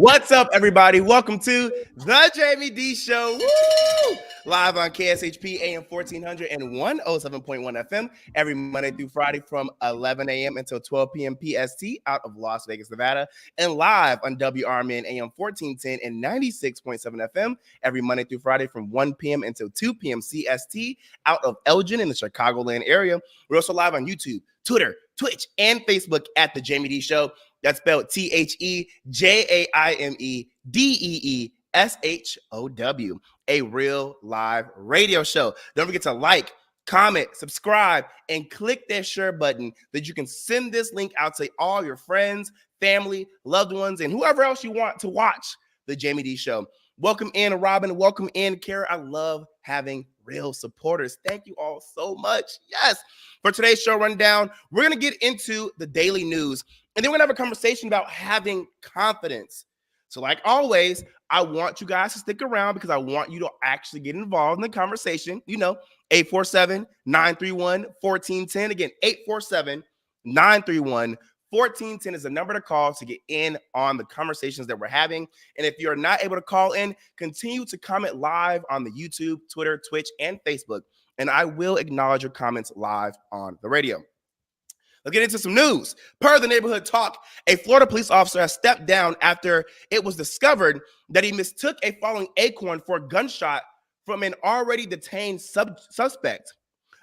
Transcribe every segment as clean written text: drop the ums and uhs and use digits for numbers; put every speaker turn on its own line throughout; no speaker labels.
What's up, everybody? Welcome to the Jaime Dee Show. Woo! Live on KSHP AM 1400 and 107.1 FM every Monday through Friday from 11 a.m. until 12 p.m. PST out of Las Vegas, Nevada, and live on WRMN AM 1410 and 96.7 FM every Monday through Friday from 1 p.m. until 2 p.m. CST out of Elgin in the Chicagoland area. We're also live on YouTube, Twitter, Twitch, and Facebook at the Jaime Dee Show. That's spelled TheJaimeDeeshow, a real live radio show. Don't forget to like, comment, subscribe, and click that share button that you can send this link out to all your friends, family, loved ones, and whoever else you want to watch the Jaime Dee Show. Welcome in, Robin. Welcome in, Kara. I love having real supporters. Thank you all so much. Yes. For today's show rundown, we're going to get into the daily news, and then we're going to have a conversation about having confidence. So like always, I want you guys to stick around because I want you to actually get involved in the conversation. 847-931-1410. Again, 847-931-1410 is the number to call to get in on the conversations that we're having. And if you're not able to call in, continue to comment live on the YouTube, Twitter, Twitch, and Facebook, and I will acknowledge your comments live on the radio. Let's get into some news. Per the Neighborhood Talk, a Florida police officer has stepped down after it was discovered that he mistook a falling acorn for a gunshot from an already detained suspect.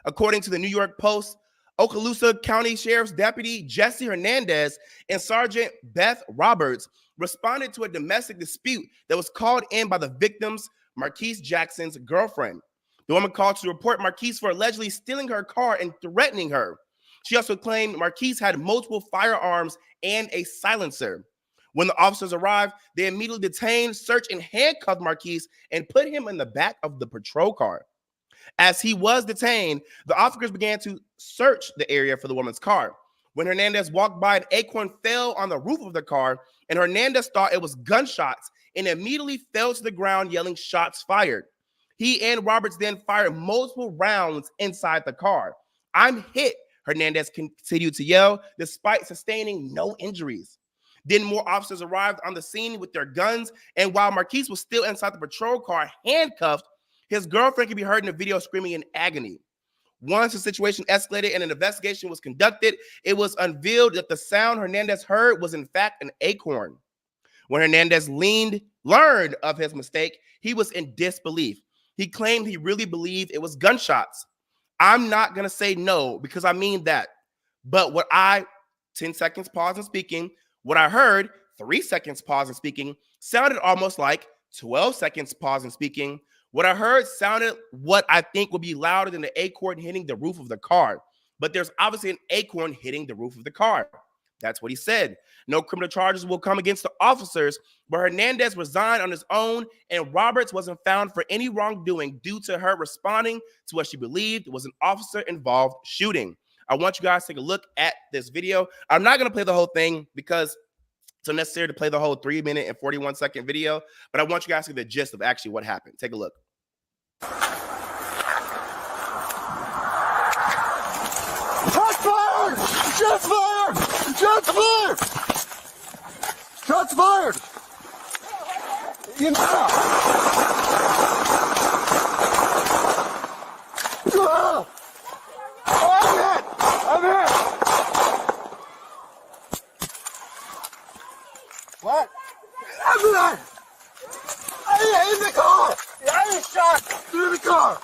According to the New York Post, Okaloosa County Sheriff's Deputy Jesse Hernandez and Sergeant Beth Roberts responded to a domestic dispute that was called in by the victim's, Marquise Jackson's girlfriend. The woman called to report Marquise for allegedly stealing her car and threatening her. She also claimed Marquise had multiple firearms and a silencer. When the officers arrived, they immediately detained, searched, and handcuffed Marquise and put him in the back of the patrol car. As he was detained, the officers began to search the area for the woman's car. When Hernandez walked by, an acorn fell on the roof of the car, and Hernandez thought it was gunshots and immediately fell to the ground, yelling shots fired. He and Roberts then fired multiple rounds inside the car. "I'm hit," Hernandez continued to yell, despite sustaining no injuries. Then more officers arrived on the scene with their guns, and while Marquise was still inside the patrol car, handcuffed, his girlfriend could be heard in the video screaming in agony. Once the situation escalated and an investigation was conducted, it was unveiled that the sound Hernandez heard was in fact an acorn. When Hernandez learned of his mistake, he was in disbelief. He claimed he really believed it was gunshots. "I'm not going to say no because I mean that. But 10 seconds pause and speaking, what I heard, 3 seconds pause and speaking, sounded almost like 12 seconds pause and speaking. What I heard sounded what I think would be louder than the acorn hitting the roof of the car. But there's obviously an acorn hitting the roof of the car." That's what he said. No criminal charges will come against the officers, but Hernandez resigned on his own, and Roberts wasn't found for any wrongdoing due to her responding to what she believed was an officer-involved shooting. I want you guys to take a look at this video. I'm not going to play the whole thing because it's unnecessary to play the whole 3-minute and 41-second video, but I want you guys to get the gist of actually what happened. Take a look.
Shots fired! Shots fired! Shots fired! Shots fired! I'm hit! What? I'm hit! In the car! I shot through the car!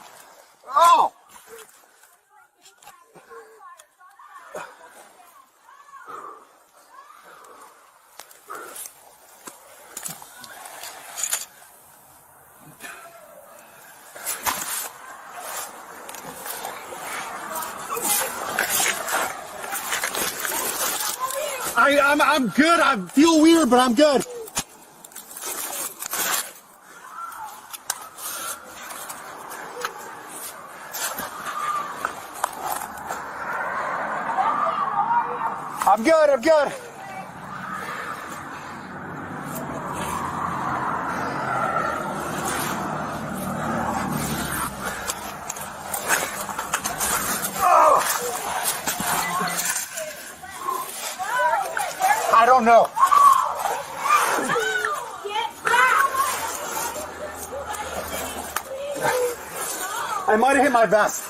Oh! I'm good. I feel weird, but I'm good. I'm good. I'm good. I don't know. I might have hit my vest.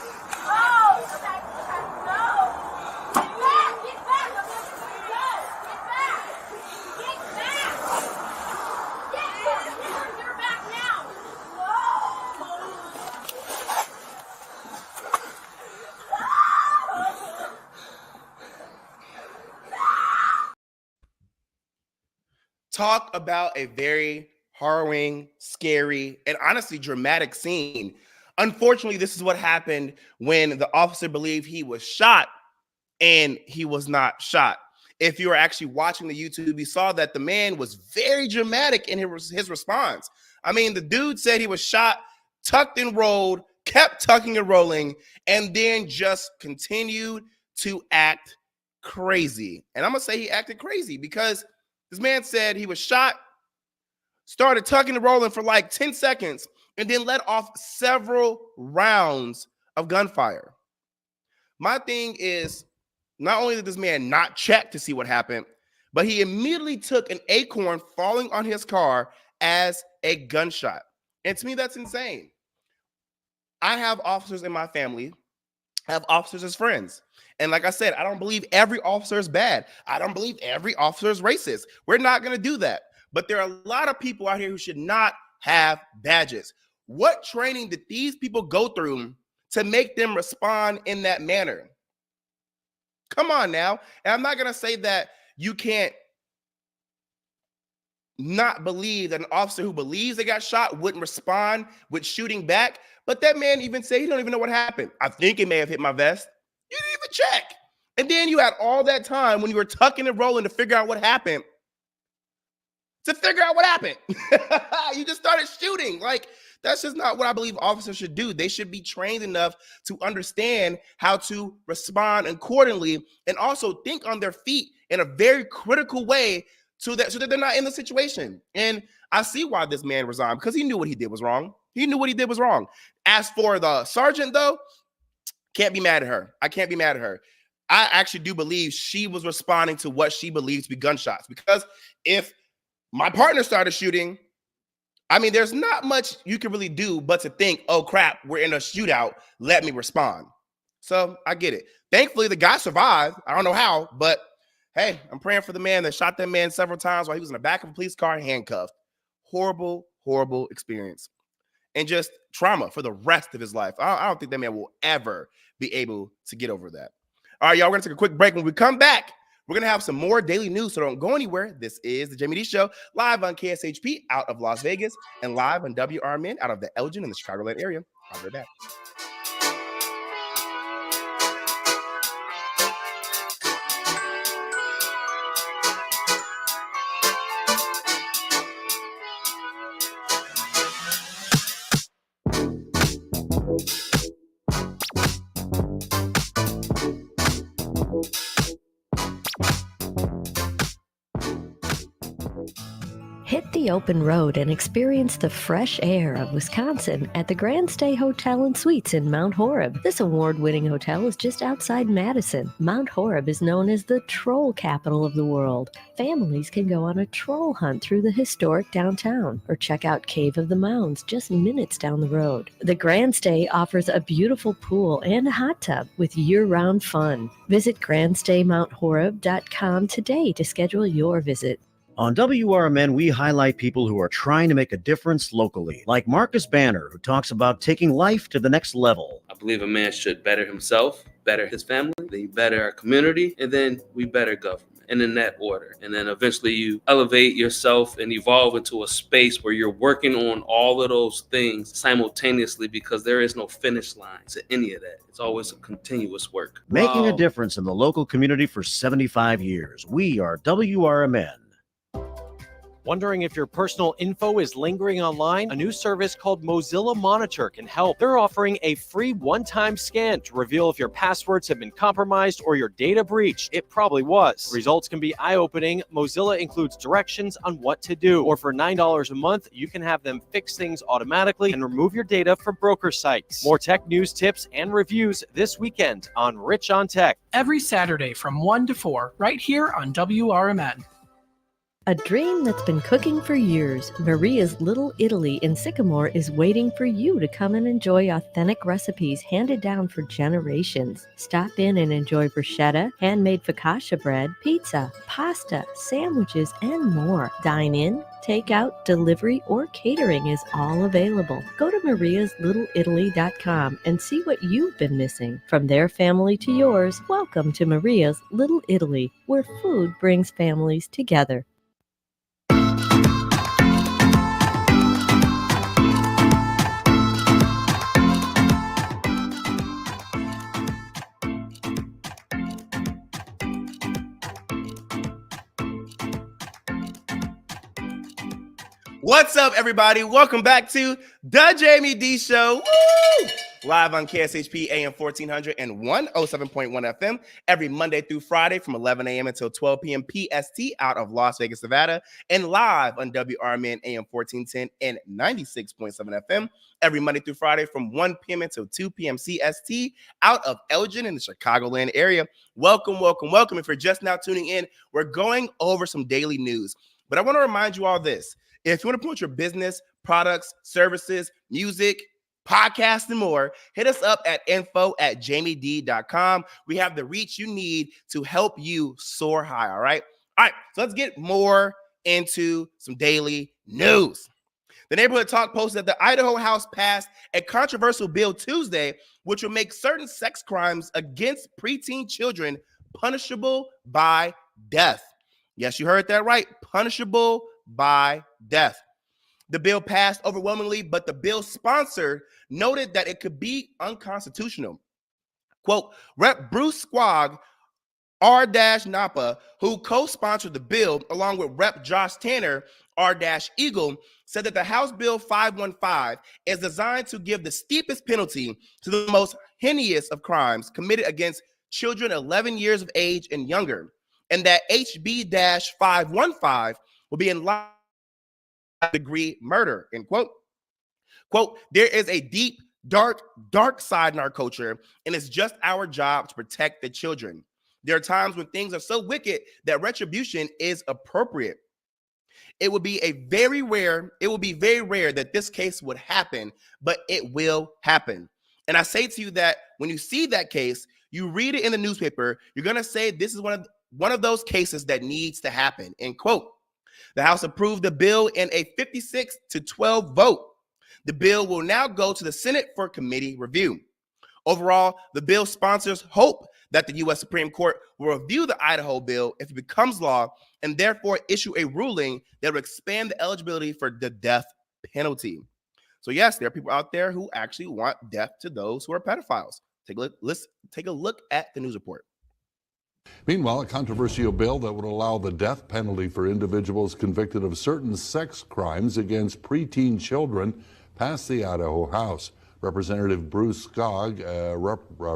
Talk about a very harrowing, scary, and honestly dramatic scene. Unfortunately, this is what happened when the officer believed he was shot and he was not shot. If you were actually watching the YouTube, you saw that the man was very dramatic in his response. I mean, the dude said he was shot, tucked and rolled, kept tucking and rolling, and then just continued to act crazy. And I'm going to say he acted crazy because this man said he was shot, started tucking and rolling for like 10 seconds, and then let off several rounds of gunfire. My thing is, not only did this man not check to see what happened, but he immediately took an acorn falling on his car as a gunshot. And to me, that's insane. I have officers in my family, I have officers as friends. And like I said, I don't believe every officer is bad. I don't believe every officer is racist. We're not going to do that. But there are a lot of people out here who should not have badges. What training did these people go through to make them respond in that manner? Come on now. And I'm not going to say that you can't not believe that an officer who believes they got shot wouldn't respond with shooting back. But that man even said he don't even know what happened. I think it may have hit my vest. You didn't even check. And then you had all that time when you were tucking and rolling to figure out what happened. You just started shooting. Like, that's just not what I believe officers should do. They should be trained enough to understand how to respond accordingly and also think on their feet in a very critical way so that they're not in the situation. And I see why this man resigned, because he knew what he did was wrong. As for the sergeant, though, can't be mad at her. I can't be mad at her. I actually do believe she was responding to what she believes to be gunshots, because if my partner started shooting, I mean, there's not much you can really do but to think, oh, crap, we're in a shootout. Let me respond. So I get it. Thankfully, the guy survived. I don't know how, but hey, I'm praying for the man that shot that man several times while he was in the back of a police car handcuffed. Horrible, horrible experience. And just trauma for the rest of his life. I don't think that man will ever be able to get over that. All right, y'all, we're going to take a quick break. When we come back, we're going to have some more daily news, so don't go anywhere. This is the Jaime Dee Show, live on KSHP out of Las Vegas and live on WRMN out of the Elgin in the Chicagoland area. I'll be right back.
Hit the open road and experience the fresh air of Wisconsin at the Grand Stay Hotel and Suites in Mount Horeb. This award-winning hotel is just outside Madison. Mount Horeb is known as the troll capital of the world. Families can go on a troll hunt through the historic downtown or check out Cave of the Mounds just minutes down the road. The Grand Stay offers a beautiful pool and a hot tub with year-round fun. Visit grandstaymount.horeb.com today to schedule your visit.
On WRMN, we highlight people who are trying to make a difference locally, like Marcus Banner, who talks about taking life to the next level.
I believe a man should better himself, better his family, then better our community, and then we better government. And in that order. And then eventually you elevate yourself and evolve into a space where you're working on all of those things simultaneously, because there is no finish line to any of that. It's always a continuous work.
Making a difference in the local community for 75 years. We are WRMN.
Wondering if your personal info is lingering online? A new service called Mozilla Monitor can help. They're offering a free one-time scan to reveal if your passwords have been compromised or your data breached. It probably was. Results can be eye-opening. Mozilla includes directions on what to do. Or for $9 a month, you can have them fix things automatically and remove your data from broker sites. More tech news, tips, and reviews this weekend on Rich on Tech.
Every Saturday from 1 to 4, right here on WRMN.
A dream that's been cooking for years, Maria's Little Italy in Sycamore is waiting for you to come and enjoy authentic recipes handed down for generations. Stop in and enjoy bruschetta, handmade focaccia bread, pizza, pasta, sandwiches, and more. Dine in, take out, delivery, or catering is all available. Go to mariaslittleitaly.com and see what you've been missing. From their family to yours, welcome to Maria's Little Italy, where food brings families together.
What's up, everybody? Welcome back to the Jaime Dee Show. Woo! Live on KSHP AM 1400 and 107.1 FM every Monday through Friday from 11 a.m. until 12 p.m. PST out of Las Vegas, Nevada, and live on WRMN AM 1410 and 96.7 FM every Monday through Friday from 1 p.m. until 2 p.m. CST out of Elgin in the Chicagoland area. Welcome, welcome, welcome. If you're just now tuning in, we're going over some daily news. But I want to remind you all this. If you want to promote your business, products, services, music, podcasts, and more, hit us up at info@jamiedee.com. We have the reach you need to help you soar high, all right? All right, so let's get more into some daily news. The Neighborhood Talk posted that the Idaho House passed a controversial bill Tuesday, which will make certain sex crimes against preteen children punishable by death. Yes, you heard that right, punishable by death. The bill passed overwhelmingly, but the bill's sponsor noted that it could be unconstitutional. Quote, Rep. Bruce Squag, R-Napa, who co-sponsored the bill, along with Rep. Josh Tanner, R-Eagle, said that the House Bill 515 is designed to give the steepest penalty to the most heinous of crimes committed against children 11 years of age and younger, and that HB-515 will be in line with degree murder, end quote. Quote, there is a deep, dark side in our culture, and it's just our job to protect the children. There are times when things are so wicked that retribution is appropriate. It would be very rare that this case would happen, but it will happen. And I say to you that when you see that case, you read it in the newspaper, you're going to say this is one of those cases that needs to happen, end quote. The House approved the bill in a 56-12 vote. The bill will now go to the Senate for committee review. Overall, the bill sponsors hope that the U.S. Supreme Court will review the Idaho bill if it becomes law and therefore issue a ruling that will expand the eligibility for the death penalty. So yes, there are people out there who actually want death to those who are pedophiles. Let's take a look at the news report.
Meanwhile, a controversial bill that would allow the death penalty for individuals convicted of certain sex crimes against preteen children passed the Idaho House. Representative Bruce Skog, a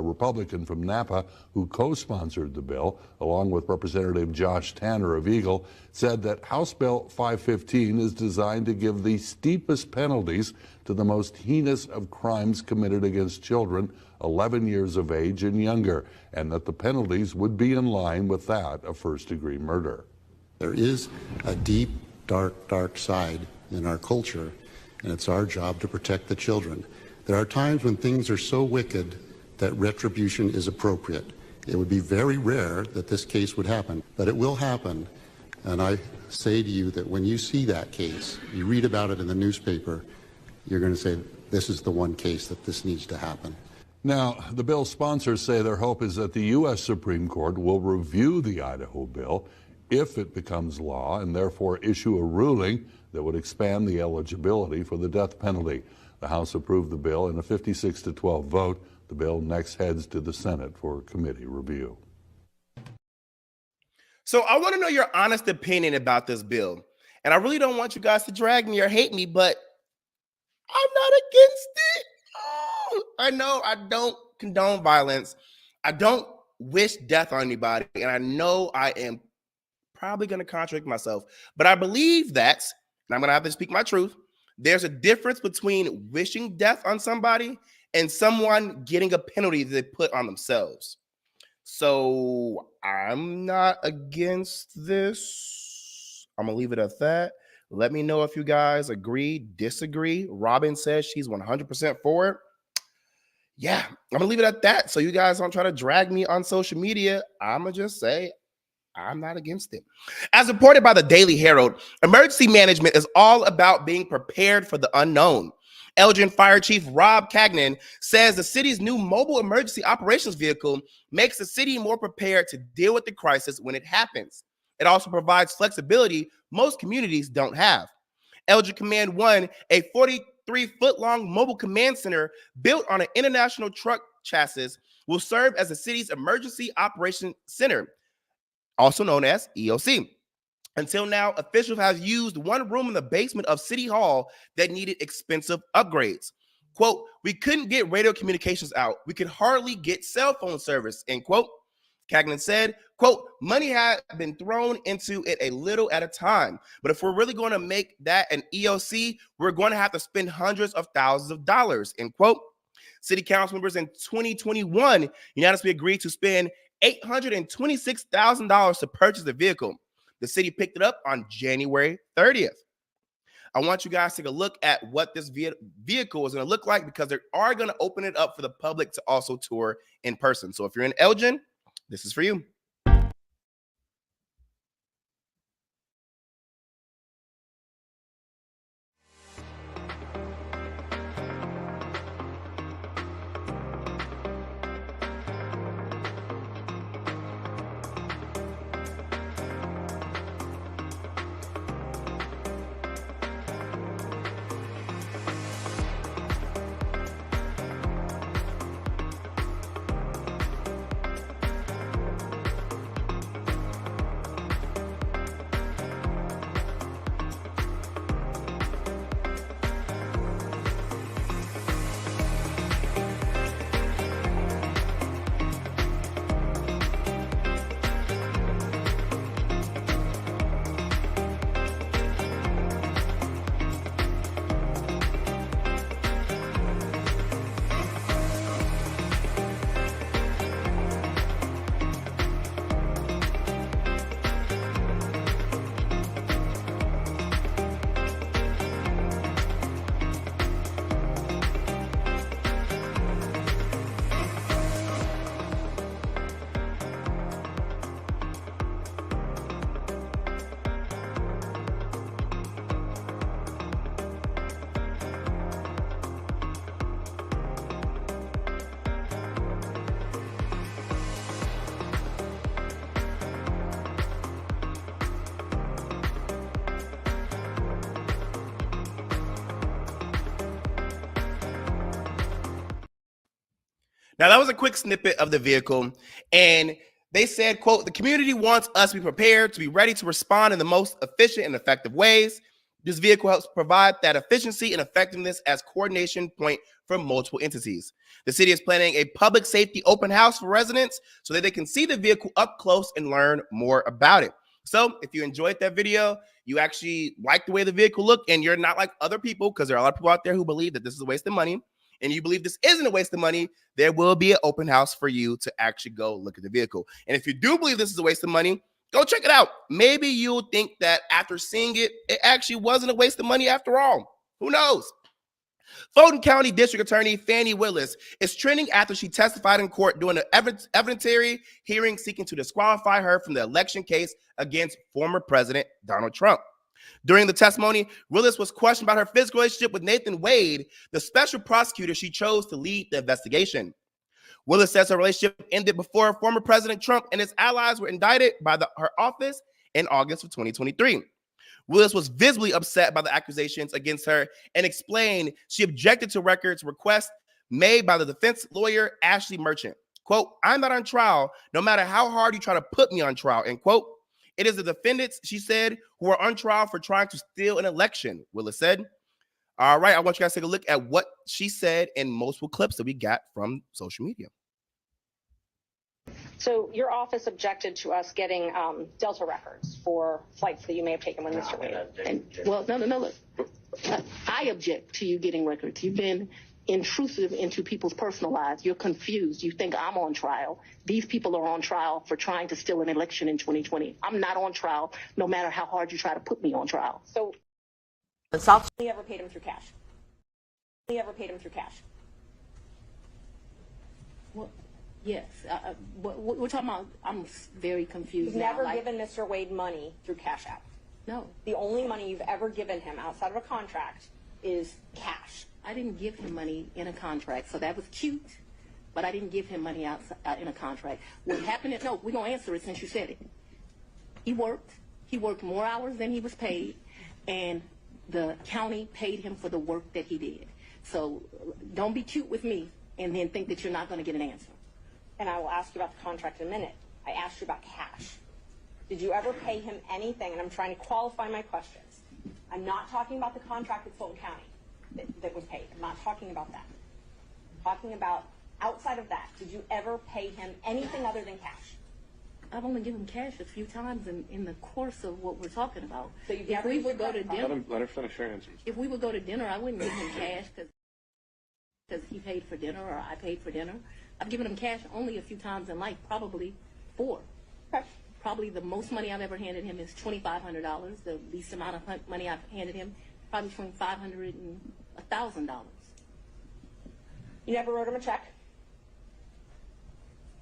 Republican from Napa who co-sponsored the bill, along with Representative Josh Tanner of Eagle, said that House Bill 515 is designed to give the steepest penalties to the most heinous of crimes committed against children 11 years of age and younger, and that the penalties would be in line with that of first-degree murder.
There is a deep, dark side in our culture, and it's our job to protect the children. There are times when things are so wicked that retribution is appropriate. It would be very rare that this case would happen, but it will happen. And I say to you that when you see that case, you read about it in the newspaper, you're going to say, this is the one case that this needs to happen.
Now, the bill's sponsors say their hope is that the U.S. Supreme Court will review the Idaho bill if it becomes law and therefore issue a ruling that would expand the eligibility for the death penalty. The House approved the bill in a 56-12 vote. The bill next heads to the Senate for committee review.
So I want to know your honest opinion about this bill. And I really don't want you guys to drag me or hate me, but I'm not against it. Oh, I know I don't condone violence. I don't wish death on anybody. And I know I am probably going to contradict myself. But I believe that, and I'm going to have to speak my truth, there's a difference between wishing death on somebody and someone getting a penalty that they put on themselves. So I'm not against this. I'm going to leave it at that. Let me know if you guys agree, disagree. Robin says she's 100% for it. Yeah, I'm going to leave it at that. So you guys don't try to drag me on social media. I'm going to just say I'm not against it. As reported by the Daily Herald, emergency management is all about being prepared for the unknown. Elgin Fire Chief Rob Cagnan says the city's new mobile emergency operations vehicle makes the city more prepared to deal with the crisis when it happens. It also provides flexibility most communities don't have. Elgin Command 1, a 43-foot-long mobile command center built on an international truck chassis, will serve as the city's emergency operations center, also known as EOC. Until now, officials have used one room in the basement of City Hall that needed expensive upgrades. Quote, we couldn't get radio communications out. We could hardly get cell phone service, end quote. Cagnan said, quote, money had been thrown into it a little at a time. But if we're really going to make that an EOC, we're going to have to spend hundreds of thousands of dollars, end quote. City council members in 2021 unanimously agreed to spend $826,000 to purchase the vehicle. The city picked it up on January 30th. I want you guys to take a look at what this vehicle is going to look like, because they are going to open it up for the public to also tour in person. So if you're in Elgin, this is for you. Now, that was a quick snippet of the vehicle, and they said, quote, the community wants us to be prepared, to be ready to respond in the most efficient and effective ways. This vehicle helps provide that efficiency and effectiveness as coordination point for multiple entities. The city is planning a public safety open house for residents so that they can see the vehicle up close and learn more about it. So if you enjoyed that video, you actually like the way the vehicle looked, and you're not like other people, because there are a lot of people out there who believe that this is a waste of money, and you believe this isn't a waste of money, there will be an open house for you to actually go look at the vehicle. And if you do believe this is a waste of money, go check it out. Maybe you'll think that after seeing it, it actually wasn't a waste of money after all. Who knows? Fulton County District Attorney Fannie Willis is trending after she testified in court during an evidentiary hearing seeking to disqualify her from the election case against former President Donald Trump. During the testimony, Willis was questioned about her physical relationship with Nathan Wade, the special prosecutor she chose to lead the investigation. Willis says her relationship ended before former President Trump and his allies were indicted by her office in August of 2023. Willis was visibly upset by the accusations against her and explained she objected to records requests made by the defense lawyer Ashley Merchant. Quote, I'm not on trial, no matter how hard you try to put me on trial, end quote. It is the defendants, she said, who are on trial for trying to steal an election, Willis said. All right, I want you guys to take a look at what she said in multiple clips that we got from social media.
So your office objected to us getting Delta records for flights that you may have taken with Mr. Wade.
Well, no, look. I object to you getting records. You've been intrusive into people's personal lives. You're confused. You think I'm on trial. These people are on trial for trying to steal an election in 2020. I'm not on trial, no matter how hard you try to put me on trial.
So,
you ever paid him through cash? You ever paid him through cash?
Well, yes. We're talking about, I'm very confused.
You've never
now.
given Mr. Wade money through Cash App.
No.
The only money you've ever given him outside of a contract is cash.
I didn't give him money in a contract, so that was cute, but I didn't give him money outside in a contract. What happened is, no, we're going to answer it since you said it. He worked more hours than he was paid, and the county paid him for the work that he did. So don't be cute with me and then think that you're not going to get an answer.
And I will ask you about the contract in a minute. I asked you about cash. Did you ever pay him anything? And I'm trying to qualify my questions. I'm not talking about the contract with Fulton County that was paid. I'm not talking about that. I'm talking about outside of that. Did you ever pay him anything other than cash?
I've only given cash a few times in the course of what we're talking about.
So you've
if
never
we would go to
used
dinner,
Let her finish her answers.
if we would go to dinner, I wouldn't give him cash because he paid for dinner or I paid for dinner. I've given him cash only a few times in life, probably 4.
Okay.
Probably the most money I've ever handed him is $2,500. The least amount of money I've handed him, probably between $500 and $1,000.
You never wrote him a check?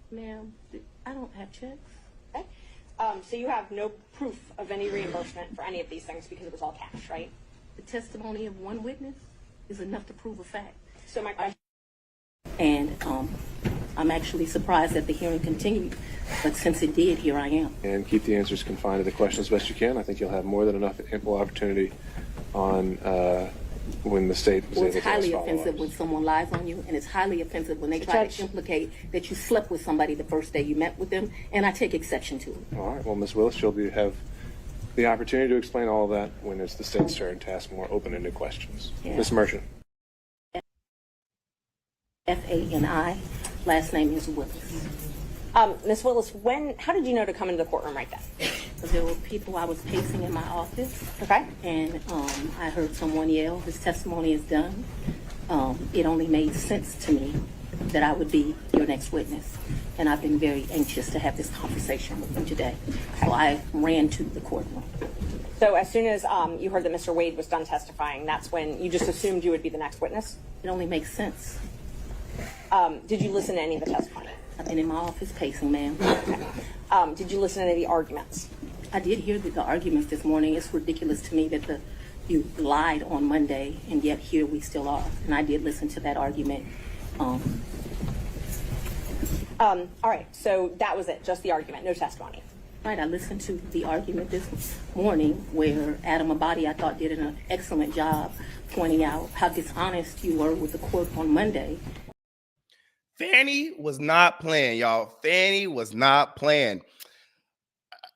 Ma'am, I don't have checks.
Okay. So you have no proof of any reimbursement for any of these things because it was all cash, right?
The testimony of one witness is enough to prove a fact.
So my question.
And I'm actually surprised that the hearing continued, but since it did, here I am.
And keep the answers confined to the question as best you can. I think you'll have more than enough ample opportunity on when the state was
Well,
able
it's
to ask
highly
follow-ups.
offensive when someone lies on you, and it's highly offensive when they try to implicate that you slept with somebody the first day you met with them, and I take exception to it.
All right. Well, Ms. Willis, you'll have the opportunity to explain all of that when it's the state's turn to ask more open-ended questions.
Yeah.
Ms. Merchant.
F-A-N-I, last name is Willis.
Ms. Willis, how did you know to come into the courtroom right then?
Because there were people I was pacing in my office.
Okay.
And I heard someone yell, his testimony is done. It only made sense to me that I would be your next witness. And I've been very anxious to have this conversation with you today. So I ran to the courtroom.
So as soon as you heard that Mr. Wade was done testifying, that's when you just assumed you would be the next witness?
It only makes sense.
Did you listen to any of the testimony?
I've been in my office pacing, ma'am.
Okay. Did you listen to any of the arguments?
I did hear the arguments this morning. It's ridiculous to me that you lied on Monday, and yet here we still are. And I did listen to that argument.
All right, so that was it, just the argument, no testimony.
Right, I listened to the argument this morning where Adam Abadi, I thought, did an excellent job pointing out how dishonest you were with the court on Monday.
Fannie was not playing, y'all. Fannie was not playing.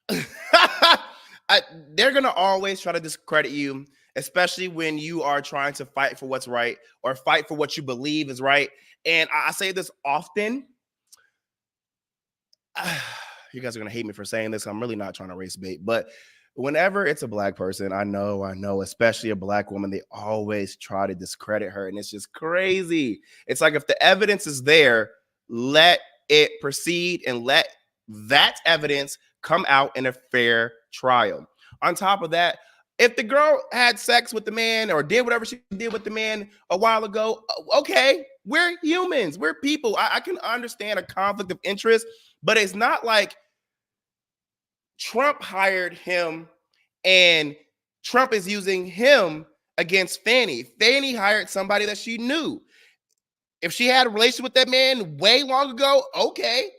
They're going to always try to discredit you, especially when you are trying to fight for what's right or fight for what you believe is right. And I say this often. You guys are going to hate me for saying this. I'm really not trying to race bait, but whenever it's a black person, I know, especially a black woman, they always try to discredit her. And it's just crazy. It's like if the evidence is there, let it proceed and let that evidence come out in a fair trial. On top of that, if the girl had sex with the man or did whatever she did with the man a while ago, okay, we're humans, we're people. I can understand a conflict of interest, but it's not like Trump hired him and Trump is using him against Fannie. Fannie hired somebody that she knew. If she had a relationship with that man way long ago, okay.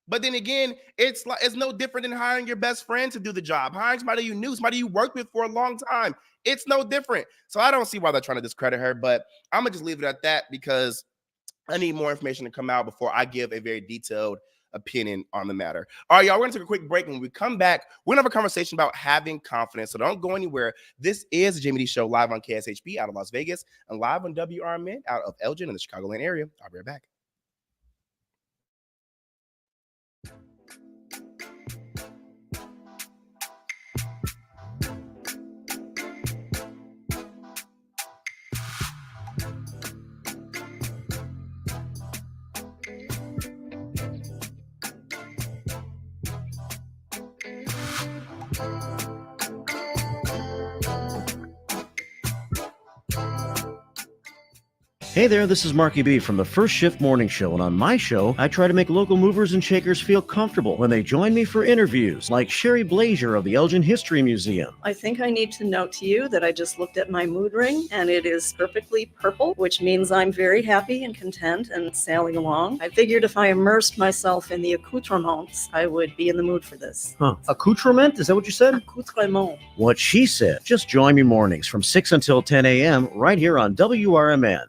But then again, it's no different than hiring your best friend to do the job. Hiring somebody you knew, somebody you worked with for a long time. It's no different. So I don't see why they're trying to discredit her, but I'm going to just leave it at that because I need more information to come out before I give a very detailed opinion on the matter. All right, y'all, we're going to take a quick break. When we come back, we're going to have a conversation about having confidence. So don't go anywhere. This is the Jaime Dee Show live on KSHP out of Las Vegas and live on WRMN out of Elgin in the Chicagoland area. I'll be right back.
Hey there, this is Marky B from the First Shift Morning Show, and on my show, I try to make local movers and shakers feel comfortable when they join me for interviews, like Sherry Blazier of the Elgin History Museum.
I think I need to note to you that I just looked at my mood ring, and it is perfectly purple, which means I'm very happy and content and sailing along. I figured if I immersed myself in the accoutrements, I would be in the mood for this.
Huh. Accoutrement? Is that what you said?
Accoutrement.
What she said. Just join me mornings from 6 until 10 a.m. right here on WRMN.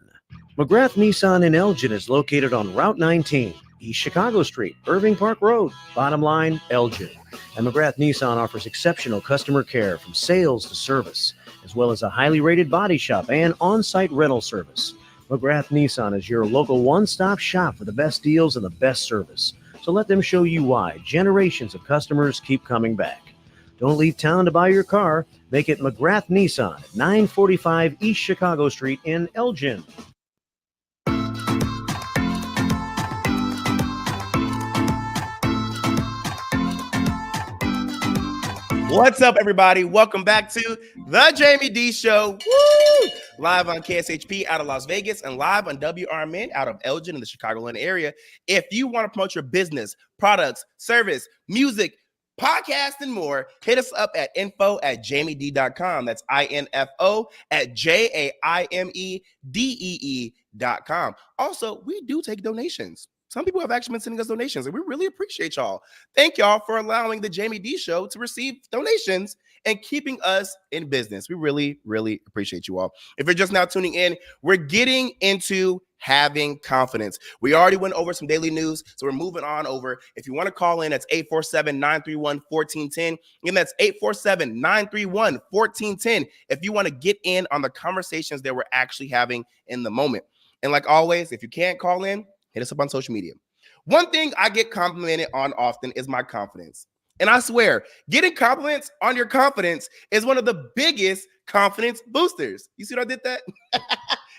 McGrath Nissan in Elgin is located on Route 19, East Chicago Street, Irving Park Road. Bottom line, Elgin. And McGrath Nissan offers exceptional customer care from sales to service, as well as a highly rated body shop and on-site rental service. McGrath Nissan is your local one-stop shop for the best deals and the best service. So let them show you why generations of customers keep coming back. Don't leave town to buy your car. Make it McGrath Nissan at 945 East Chicago Street in Elgin.
What's up, everybody? Welcome back to the Jaime Dee Show. Woo! Live on KSHP out of Las Vegas and live on WRMN out of Elgin in the Chicagoland area. If you want to promote your business, products, service, music, podcast, and more, hit us up at info@jamiedee.com. That's info@JAIMEDEE.com. Also, we do take donations. Some people have actually been sending us donations, and we really appreciate y'all. Thank y'all for allowing the Jaime Dee Show to receive donations and keeping us in business. We really, really appreciate you all. If you're just now tuning in, we're getting into having confidence. We already went over some daily news, so we're moving on over. If you want to call in, that's 847-931-1410. And that's 847-931-1410 if you want to get in on the conversations that we're actually having in the moment. And like always, if you can't call in, hit us up on social media. One thing I get complimented on often is my confidence. And I swear, getting compliments on your confidence is one of the biggest confidence boosters. You see what I did that?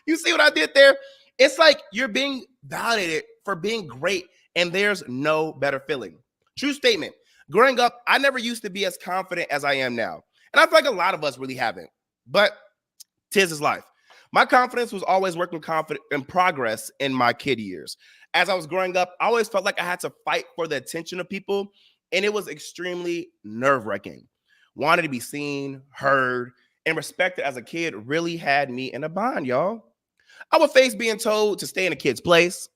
You see what I did there? It's like you're being validated for being great, and there's no better feeling. True statement. Growing up, I never used to be as confident as I am now. And I feel like a lot of us really haven't. But 'tis is life. My confidence was always working in progress in my kid years. As I was growing up, I always felt like I had to fight for the attention of people, and it was extremely nerve-wracking. Wanted to be seen, heard, and respected as a kid really had me in a bind, y'all. I would face being told to stay in a kid's place,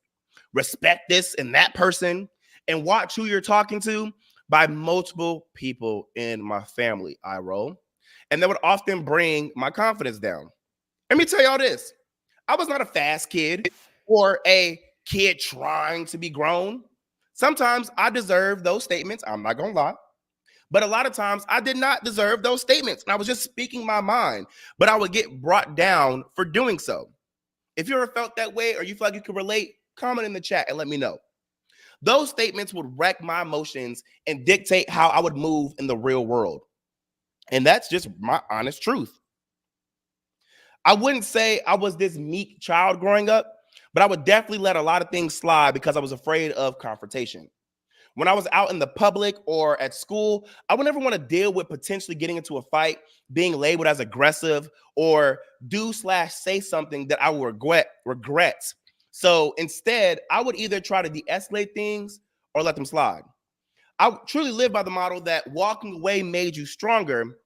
respect this and that person, and watch who you're talking to by multiple people in my family, I roll. And that would often bring my confidence down. Let me tell y'all this. I was not a fast kid or a kid trying to be grown. Sometimes I deserve those statements. I'm not going to lie. But a lot of times I did not deserve those statements. And I was just speaking my mind. But I would get brought down for doing so. If you ever felt that way or you feel like you can relate, comment in the chat and let me know. Those statements would wreck my emotions and dictate how I would move in the real world. And that's just my honest truth. I wouldn't say I was this meek child growing up, but I would definitely let a lot of things slide because I was afraid of confrontation. When I was out in the public or at school, I would never want to deal with potentially getting into a fight, being labeled as aggressive, or do/say something that I would regret. So instead, I would either try to de-escalate things or let them slide. I truly live by the model that walking away made you stronger.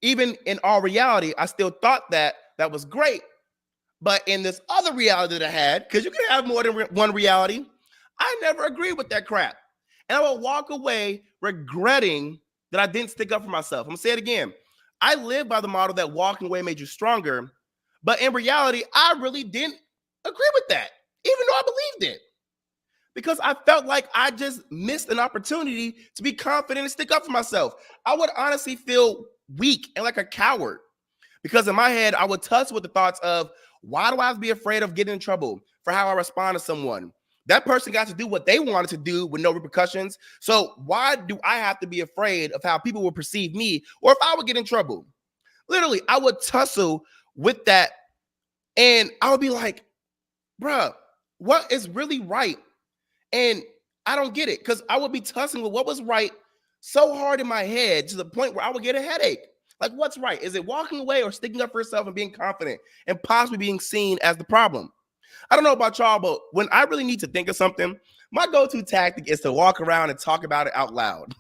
Even in all reality, I still thought that was great. But in this other reality that I had, because you can have more than one reality, I never agreed with that crap. And I would walk away regretting that I didn't stick up for myself. I'm going to say it again. I live by the model that walking away made you stronger. But in reality, I really didn't agree with that, even though I believed it. Because I felt like I just missed an opportunity to be confident and stick up for myself. I would honestly feel weak and like a coward. Because in my head, I would tussle with the thoughts of, why do I have to be afraid of getting in trouble for how I respond to someone? That person got to do what they wanted to do with no repercussions. So why do I have to be afraid of how people will perceive me or if I would get in trouble? Literally, I would tussle with that. And I would be like, bruh, what is really right? And I don't get it, because I would be tussling with what was right so hard in my head to the point where I would get a headache. Like, what's right? Is it walking away or sticking up for yourself and being confident and possibly being seen as the problem? I don't know about y'all, but when I really need to think of something, my go-to tactic is to walk around and talk about it out loud.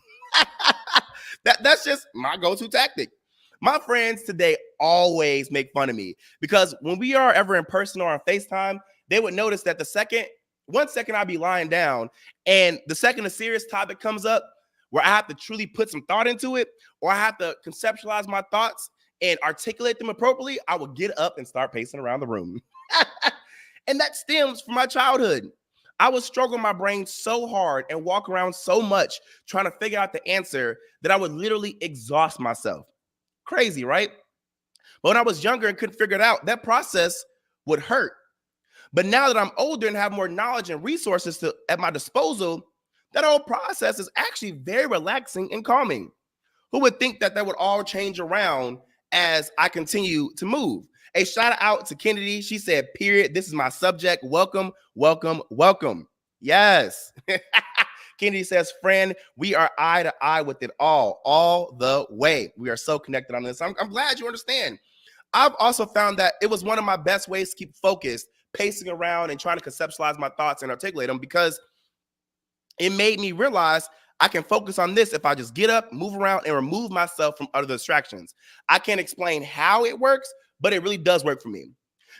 That's just my go-to tactic. My friends today always make fun of me because when we are ever in person or on FaceTime, they would notice that one second I'll be lying down, and the second a serious topic comes up where I have to truly put some thought into it, or I have to conceptualize my thoughts and articulate them appropriately, I will get up and start pacing around the room. And that stems from my childhood. I would struggle my brain so hard and walk around so much trying to figure out the answer that I would literally exhaust myself. Crazy, right? But when I was younger and couldn't figure it out, that process would hurt. But now that I'm older and have more knowledge and resources at my disposal, that whole process is actually very relaxing and calming. Who would think that would all change around as I continue to move? A shout out to Kennedy. She said, period. This is my subject. Welcome, welcome, welcome. Yes. Kennedy says, friend, we are eye to eye with it all the way. We are so connected on this. I'm glad you understand. I've also found that it was one of my best ways to keep focused, pacing around and trying to conceptualize my thoughts and articulate them, because it made me realize I can focus on this if I just get up, move around, and remove myself from other distractions. I can't explain how it works, but it really does work for me.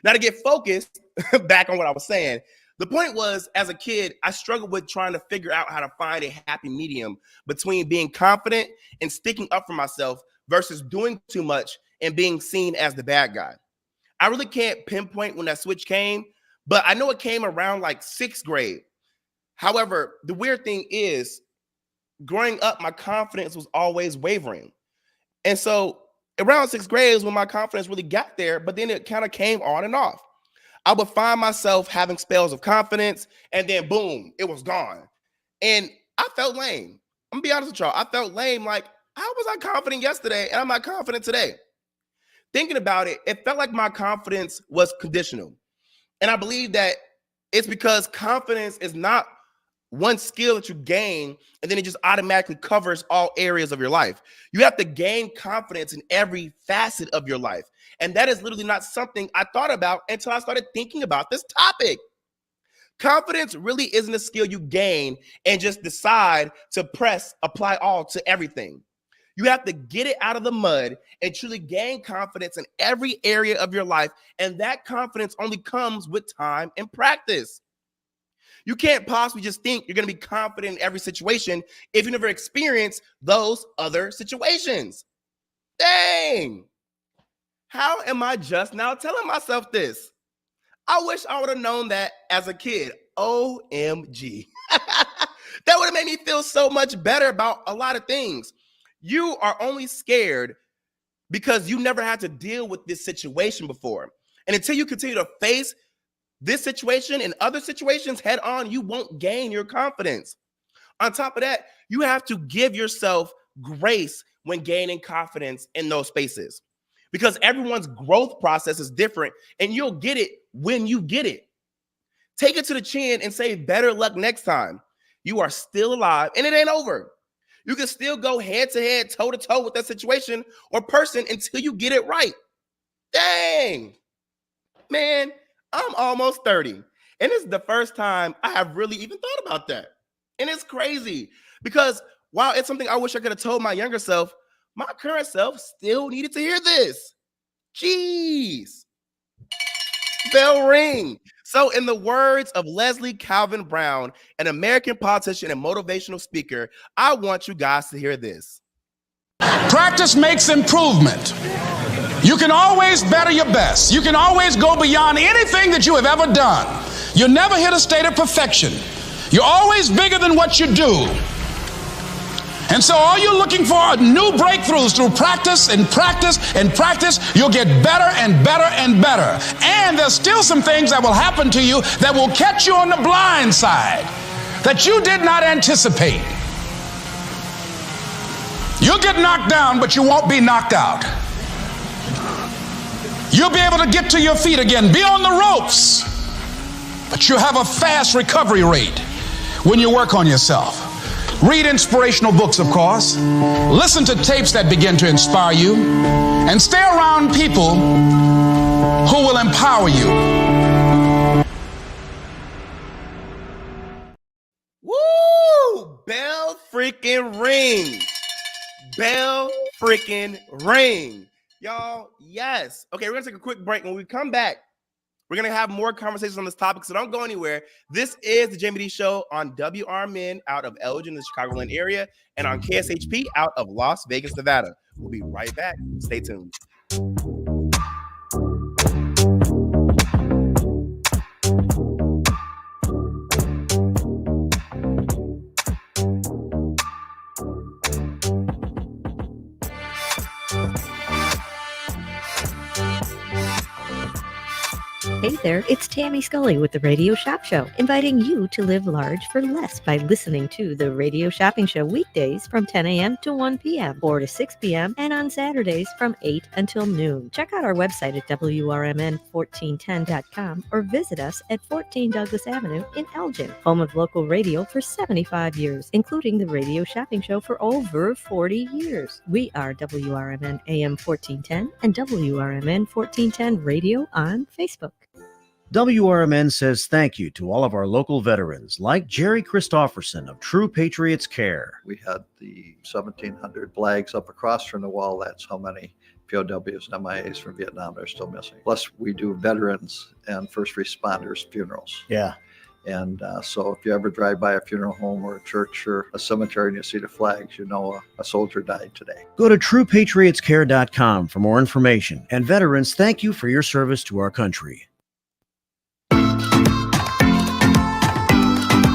Now, to get focused, back on what I was saying, the point was, as a kid, I struggled with trying to figure out how to find a happy medium between being confident and sticking up for myself versus doing too much and being seen as the bad guy. I really can't pinpoint when that switch came, but I know it came around like 6th grade. However, the weird thing is, growing up, my confidence was always wavering. And so around 6th grade is when my confidence really got there, but then it kind of came on and off. I would find myself having spells of confidence, and then boom, it was gone. And I felt lame. I'm gonna be honest with y'all. I felt lame. Like, how was I confident yesterday and I'm not confident today? Thinking about it, it felt like my confidence was conditional. And I believe that it's because confidence is not one skill that you gain and then it just automatically covers all areas of your life. You have to gain confidence in every facet of your life. And that is literally not something I thought about until I started thinking about this topic. Confidence really isn't a skill you gain and just decide to apply all to everything. You have to get it out of the mud and truly gain confidence in every area of your life. And that confidence only comes with time and practice. You can't possibly just think you're going to be confident in every situation if you never experience those other situations. Dang. How am I just now telling myself this? I wish I would have known that as a kid. OMG. That would have made me feel so much better about a lot of things. You are only scared because you never had to deal with this situation before. And until you continue to face this situation and other situations head on, you won't gain your confidence. On top of that, you have to give yourself grace when gaining confidence in those spaces, because everyone's growth process is different and you'll get it when you get it. Take it to the chin and say better luck next time. You are still alive and it ain't over. You can still go head to head, toe to toe with that situation or person until you get it right. Dang, man. I'm almost 30, and this is the first time I have really even thought about that. And it's crazy because while it's something I wish I could have told my younger self, my current self still needed to hear this. Jeez. Bell ring. So in the words of Leslie Calvin Brown, an American politician and motivational speaker, I want you guys to hear this.
Practice makes improvement. You can always better your best. You can always go beyond anything that you have ever done. You'll never hit a state of perfection. You're always bigger than what you do. And so all you're looking for are new breakthroughs through practice and practice and practice. You'll get better and better and better. And there's still some things that will happen to you that will catch you on the blind side that you did not anticipate. You'll get knocked down, but you won't be knocked out. You'll be able to get to your feet again, be on the ropes, but you'll have a fast recovery rate when you work on yourself. Read inspirational books, of course. Listen to tapes that begin to inspire you. And stay around people who will empower you.
Woo! Bell freaking ring. Bell freaking ring. Y'all, yes. Okay, we're going to take a quick break. When we come back, we're going to have more conversations on this topic, so don't go anywhere. This is the Jaime Dee Show on WRMN out of Elgin, the Chicagoland area, and on KSHP out of Las Vegas, Nevada. We'll be right back. Stay tuned.
Hey there, it's Tammy Scully with the Radio Shop Show, inviting you to live large for less by listening to the Radio Shopping Show weekdays from 10 a.m. to 1 p.m., 4 to 6 p.m., and on Saturdays from 8 until noon. Check out our website at WRMN1410.com or visit us at 14 Douglas Avenue in Elgin, home of local radio for 75 years, including the Radio Shopping Show for over 40 years. We are WRMN AM 1410 and WRMN 1410 Radio on Facebook.
WRMN says thank you to all of our local veterans, like Jerry Christofferson of True Patriots Care.
We had the 1,700 flags up across from the wall. That's how many POWs and MIAs from Vietnam are still missing. Plus, we do veterans and first responders funerals.
Yeah.
And so if you ever drive by a funeral home or a church or a cemetery and you see the flags, you know a soldier died today.
Go to TruePatriotsCare.com for more information. And veterans, thank you for your service to our country.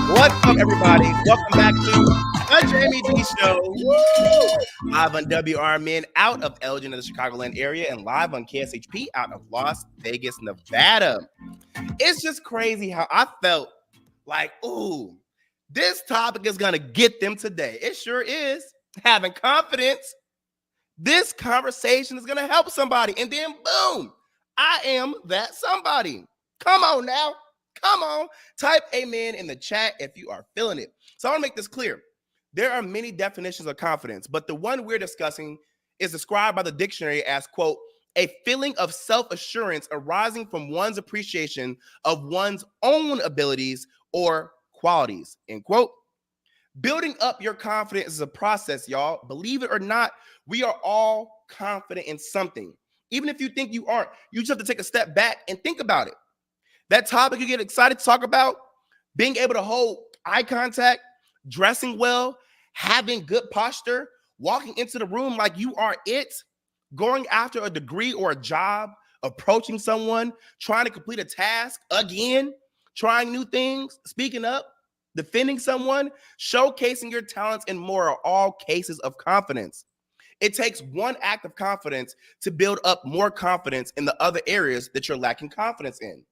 What's up, everybody? Welcome back to the Jaime Dee Show. Woo! Live on WRMN out of Elgin in the Chicagoland area and live on KSHP out of Las Vegas, Nevada. It's just crazy how I felt like, ooh, this topic is going to get them today. It sure is. Having confidence. This conversation is going to help somebody. And then, boom, I am that somebody. Come on now. Come on, type amen in the chat if you are feeling it. So I want to make this clear. There are many definitions of confidence, but the one we're discussing is described by the dictionary as, quote, a feeling of self-assurance arising from one's appreciation of one's own abilities or qualities, end quote. Building up your confidence is a process, y'all. Believe it or not, we are all confident in something. Even if you think you aren't, you just have to take a step back and think about it. That topic you get excited to talk about, being able to hold eye contact, dressing well, having good posture, walking into the room like you are it, going after a degree or a job, approaching someone, trying to complete a task again, trying new things, speaking up, defending someone, showcasing your talents, and more are all cases of confidence. It takes one act of confidence to build up more confidence in the other areas that you're lacking confidence in.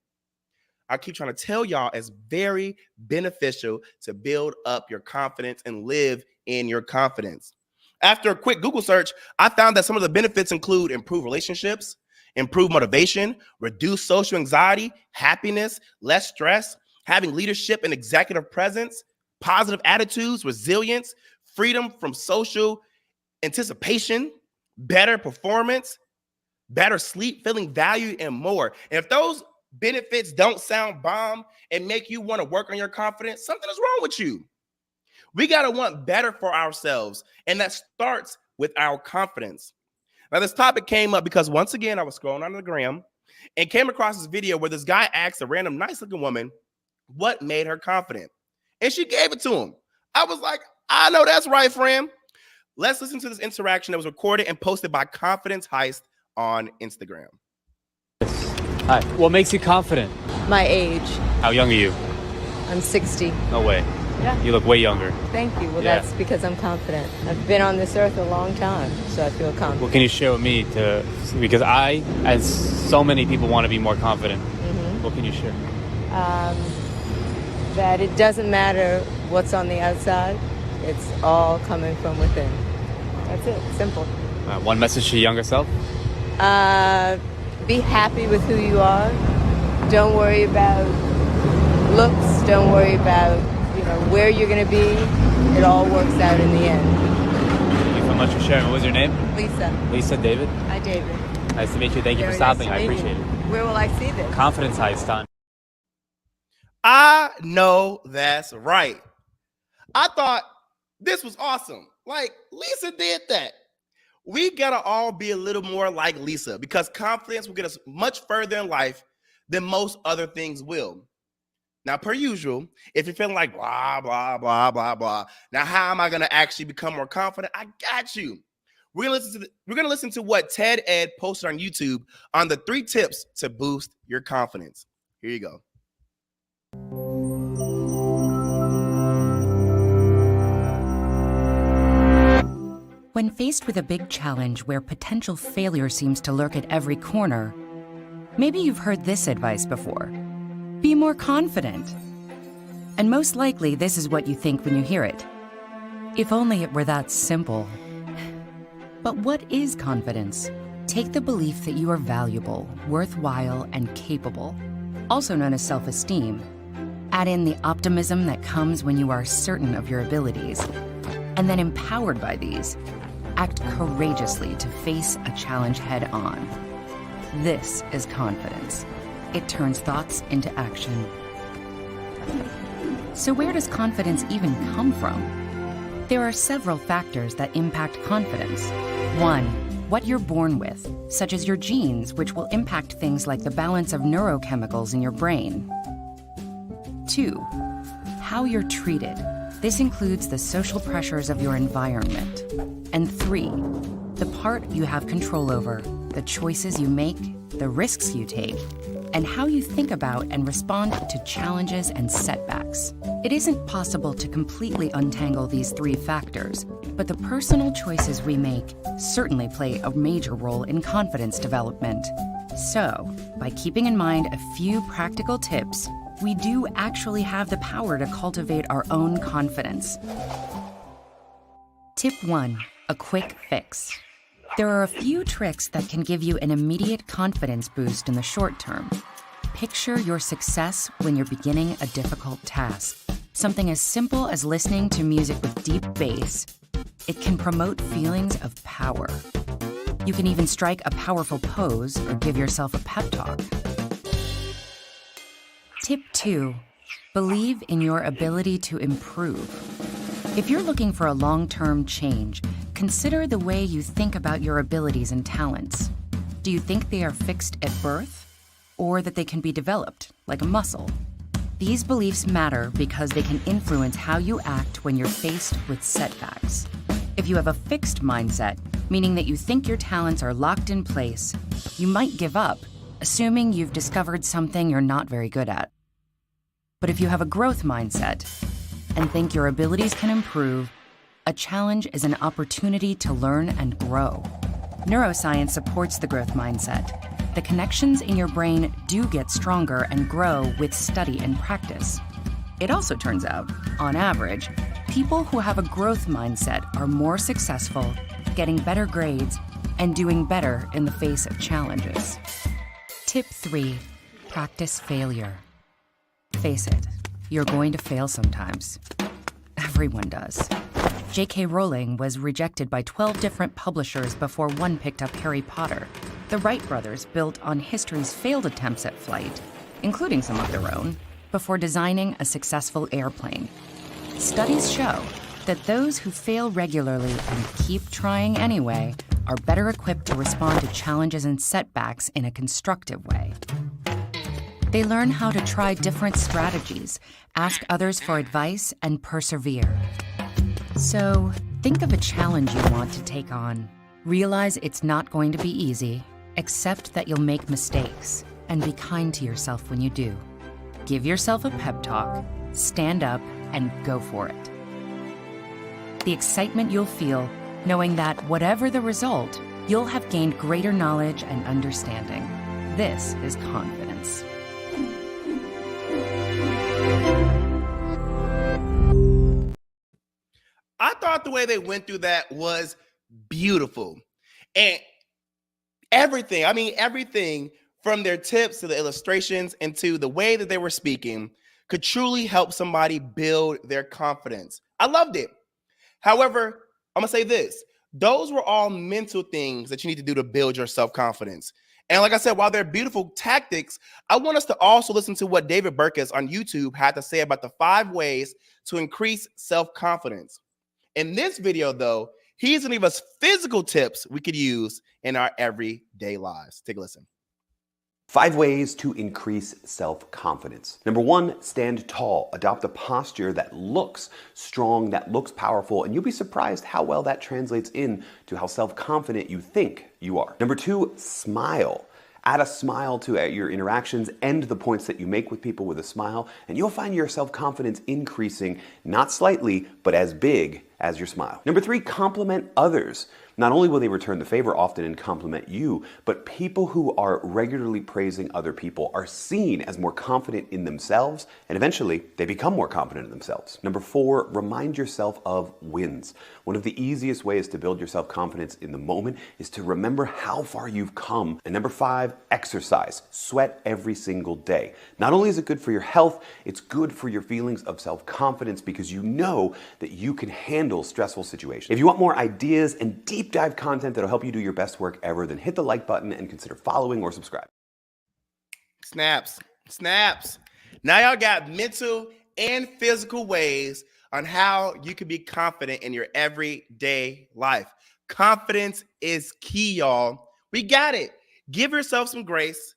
I keep trying to tell y'all it's very beneficial to build up your confidence and live in your confidence. After a quick Google search, I found that some of the benefits include improved relationships, improved motivation, reduced social anxiety, happiness, less stress, having leadership and executive presence, positive attitudes, resilience, freedom from social anticipation, better performance, better sleep, feeling valued, and more. And if those benefits don't sound bomb and make you want to work on your confidence, something is wrong with you. We got to want better for ourselves, and that starts with our confidence. Now, this topic came up because once again, I was scrolling on the gram and came across this video where this guy asked a random nice-looking woman what made her confident, and she gave it to him. I was like, I know that's right, friend. Let's listen to this interaction that was recorded and posted by Confidence Heist on Instagram.
Hi. What makes you confident?
My age.
How young are you?
I'm 60.
No way.
Yeah.
You look way younger.
Thank you. Well,
Yeah.
that's because I'm confident. I've been on this earth a long time, so I feel confident.
What can you share with me because I, as so many people, want to be more confident. What can you share?
That it doesn't matter what's on the outside. It's all coming from within. That's it. Simple.
One message to your younger self?
Be happy with who you are. Don't worry about looks. Don't worry about where you're going to be. it all works out in the end.
Thank you so much for sharing. What was your name?
Lisa.
Lisa, David.
Hi, David.
Nice to meet you. Thank you for
Very
stopping.
nice
I
to meet
appreciate
you.
it.
Where will I see this?
Confidence Heist on.
I know that's right. I thought this was awesome. Like, Lisa did that. We gotta all be a little more like Lisa because confidence will get us much further in life than most other things will. Now, per usual, if you're feeling like blah, blah, blah, blah, blah, now how am I gonna actually become more confident? I got you. We're gonna listen to what Ted Ed posted on YouTube on the 3 tips to boost your confidence. Here you go.
When faced with a big challenge where potential failure seems to lurk at every corner, maybe you've heard this advice before. Be more confident. And most likely, this is what you think when you hear it. If only it were that simple. But what is confidence? Take the belief that you are valuable, worthwhile, and capable, also known as self-esteem. Add in the optimism that comes when you are certain of your abilities. And then empowered by these, act courageously to face a challenge head on. This is confidence. It turns thoughts into action. So where does confidence even come from? There are several factors that impact confidence. 1, what you're born with, such as your genes, which will impact things like the balance of neurochemicals in your brain. 2, how you're treated. This includes the social pressures of your environment. And 3, the part you have control over, the choices you make, the risks you take, and how you think about and respond to challenges and setbacks. It isn't possible to completely untangle these 3 factors, but the personal choices we make certainly play a major role in confidence development. So, by keeping in mind a few practical tips, we do actually have the power to cultivate our own confidence. Tip 1, a quick fix. There are a few tricks that can give you an immediate confidence boost in the short term. Picture your success when you're beginning a difficult task. Something as simple as listening to music with deep bass. It can promote feelings of power. You can even strike a powerful pose or give yourself a pep talk. Tip 2, believe in your ability to improve. If you're looking for a long-term change, consider the way you think about your abilities and talents. Do you think they are fixed at birth, or that they can be developed, like a muscle? These beliefs matter because they can influence how you act when you're faced with setbacks. If you have a fixed mindset, meaning that you think your talents are locked in place, you might give up, assuming you've discovered something you're not very good at. But if you have a growth mindset and think your abilities can improve, a challenge is an opportunity to learn and grow. Neuroscience supports the growth mindset. The connections in your brain do get stronger and grow with study and practice. It also turns out, on average, people who have a growth mindset are more successful, getting better grades, and doing better in the face of challenges. Tip 3, practice failure. Face it, you're going to fail sometimes. Everyone does. J.K. Rowling was rejected by 12 different publishers before one picked up Harry Potter. The Wright brothers built on history's failed attempts at flight, including some of their own, before designing a successful airplane. Studies show that those who fail regularly and keep trying anyway are better equipped to respond to challenges and setbacks in a constructive way. They learn how to try different strategies, ask others for advice, and persevere. So, think of a challenge you want to take on. Realize it's not going to be easy. Accept that you'll make mistakes, and be kind to yourself when you do. Give yourself a pep talk, stand up, and go for it. The excitement you'll feel, knowing that whatever the result, you'll have gained greater knowledge and understanding. This is confidence.
I thought the way they went through that was beautiful. And everything from their tips to the illustrations and to the way that they were speaking could truly help somebody build their confidence. I loved it. However, I'm going to say this. Those were all mental things that you need to do to build your self-confidence. And like I said, while they're beautiful tactics, I want us to also listen to what David Burkus on YouTube had to say about the 5 ways to increase self-confidence. In this video, though, he's going to give us physical tips we could use in our everyday lives. Take a listen.
5 ways to increase self-confidence. Number 1, stand tall. Adopt a posture that looks strong, that looks powerful, and you'll be surprised how well that translates into how self-confident you think you are. Number 2, smile. Add a smile to your interactions, end the points that you make with people with a smile, and you'll find your self-confidence increasing, not slightly, but as big as your smile. Number 3, compliment others. Not only will they return the favor often and compliment you, but people who are regularly praising other people are seen as more confident in themselves, and eventually they become more confident in themselves. Number 4, remind yourself of wins. One of the easiest ways to build your self-confidence in the moment is to remember how far you've come. And number 5, exercise. Sweat every single day. Not only is it good for your health, it's good for your feelings of self-confidence because you know that you can handle stressful situations. If you want more ideas and deep dive content that'll help you do your best work ever, then hit the like button and consider following or subscribe.
Snaps. Now y'all got mental and physical ways on how you can be confident in your everyday life. Confidence is key, y'all. We got it. Give yourself some grace.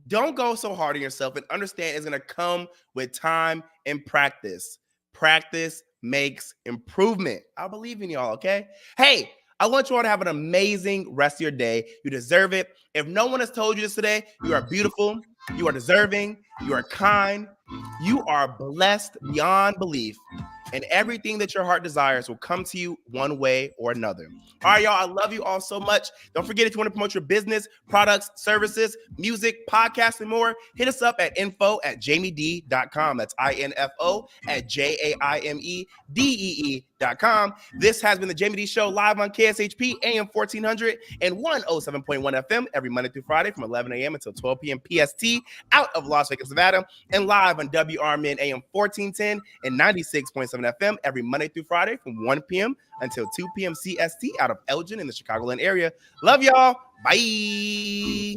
Don't go so hard on yourself, and understand it's going to come with time and practice. Practice makes improvement. I believe in y'all, okay? Hey, I want you all to have an amazing rest of your day. You deserve it. If no one has told you this today, you are beautiful, you are deserving, you are kind, you are blessed beyond belief, and everything that your heart desires will come to you one way or another. All right, y'all, I love you all so much. Don't forget, if you want to promote your business, products, services, music, podcasts, and more, hit us up at info@JaimeDee.com. That's info@JAIMEDEE.com. This has been the Jaime Dee Show, live on KSHP AM 1400 and 107.1 FM every Monday through Friday from 11 a.m. until 12 p.m. PST out of Las Vegas, Nevada, and live on WRMN AM 1410 and 96.7 FM every Monday through Friday from 1 p.m. until 2 p.m. CST out of Elgin in the Chicagoland area. Love y'all. Bye.